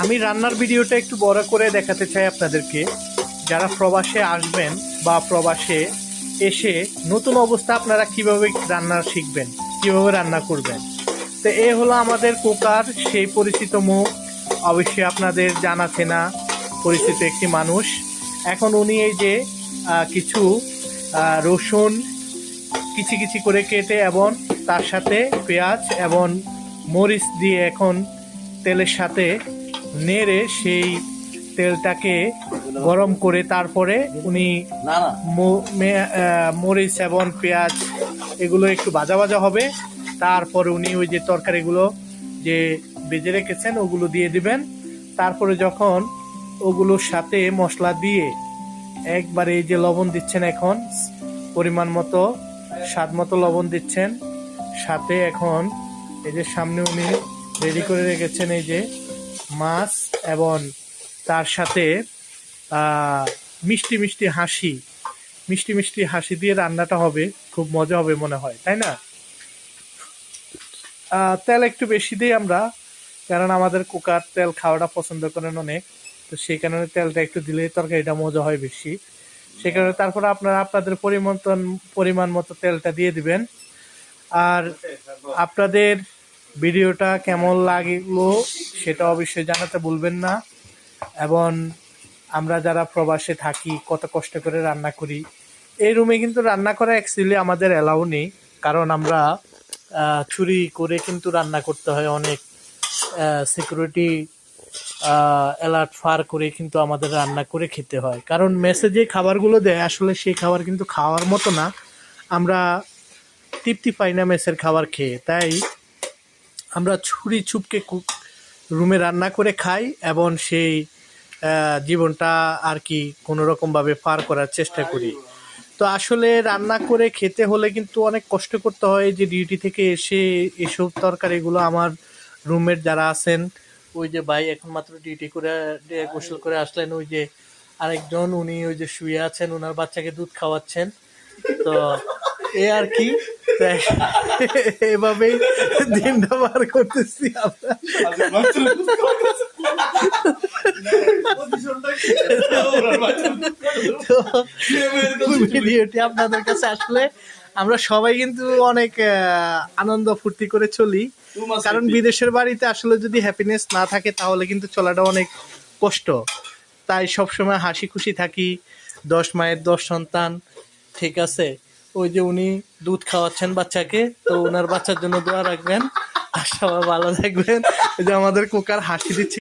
আমি রান্নার ভিডিওটা একটু বড় করে দেখাতে চাই আপনাদেরকে। যারা প্রবাসে আসবেন বা প্রবাসে এসে নতুন অবস্থা আপনারা কিভাবে রান্না শিখবেন, কিভাবে রান্না করবেন। তো এ হলো আমাদের কুকার, সেই পরিচিত মুখ, অবশ্যই আপনাদের জানা চেনা পরিচিত একটি মানুষ। এখন উনি এই যে কিছু রসুন কিচি কিচি করে কেটে এবং তার সাথে পেঁয়াজ এবং মরিচ দিয়ে এখন তেলের সাথে নেড়ে সেই তেলটাকে গরম করে তারপরে উনি মরিচ এবং পেঁয়াজ এগুলো একটু ভাজা ভাজা হবে। তারপরে উনি ওই যে তরকারিগুলো যে বেজে রেখেছেন ওগুলো দিয়ে দিবেন। তারপরে যখন ওগুলোর সাথে মশলা দিয়ে একবারে এই যে লবণ দিচ্ছেন, এখন পরিমাণ মতো স্বাদ মতো লবণ দিচ্ছেন। সাথে এখন এই যে সামনে উনি রেডি করে রেখেছেন এই যে মাছ, এবং তার সাথে মিষ্টি মিষ্টি হাসি দিয়ে রান্নাটা হবে। খুব মজা হবে মনে হয়, তাই না? তেল একটু বেশি দিই আমরা, কারণ আমাদের কুকার তেল খাওয়াটা পছন্দ করেন অনেক। তো সেই কারণে তেলটা একটু দিলে তরকারিটা মজা হয় বেশি। সেই কারণে তারপরে আপনারা আপনাদের পরিমাণ মতো তেলটা দিয়ে দিবেন। আর আপনাদের ভিডিওটা কেমন লাগলো সেটা অবশ্যই জানাতে ভুলবেন না। এবং আমরা যারা প্রবাসে থাকি কত কষ্ট করে রান্না করি, এই রুমে কিন্তু রান্না করা অ্যাকচুয়ালি আমাদের অ্যালাউ নেই, কারণ আমরা চুরি করে কিন্তু রান্না করতে হয়। অনেক সিকিউরিটি অ্যালার্ট ফার করে কিন্তু আমাদের রান্না করে খেতে হয়, কারণ মেসে যে খাবারগুলো দেয় আসলে সেই খাবার কিন্তু খাওয়ার মতো না। আমরা তৃপ্তি পাই না মেসের খাবার খেয়ে, তাই আমরা ছুরি ছুপকে রুমে রান্না করে খাই এবং সেই জীবনটা আর কি কোনো রকমভাবে পার করার চেষ্টা করি। তো আসলে রান্না করে খেতে হলে কিন্তু অনেক কষ্ট করতে হয়। যে ডিউটি থেকে এসে এসব তরকারিগুলো আমার রুমমেট যারা আছেন, ওই যে ভাই এখন মাত্র ডিউটি করে গোসল করে আসলেন, ওই যে আরেকজন উনি ওই যে শুয়ে আছেন, ওনার বাচ্চাকে দুধ খাওয়াচ্ছেন। তো এ আর কি, এভাবেই দিনটা পার করতেছি আমরা। ভিডিওটি আপনাদের কাছে আসলে আমরা সবাই কিন্তু অনেক আনন্দ ফুর্তি করে চলি, কারণ বিদেশের বাড়িতে আসলে যদি হ্যাপিনেস না থাকে তাহলে কিন্তু চলাটা অনেক কষ্ট। তাই সবসময় হাসি খুশি থাকি। 10 মায়ের 10 সন্তান, ঠিক আছে। ওই যে উনি দুধ খাওয়াচ্ছেন বাচ্চাকে, তো ওনার বাচ্চার জন্য দোয়া রাখবেন আর সবাই ভালো থাকবেন। যে আমাদের কুকার হাসি দিচ্ছে।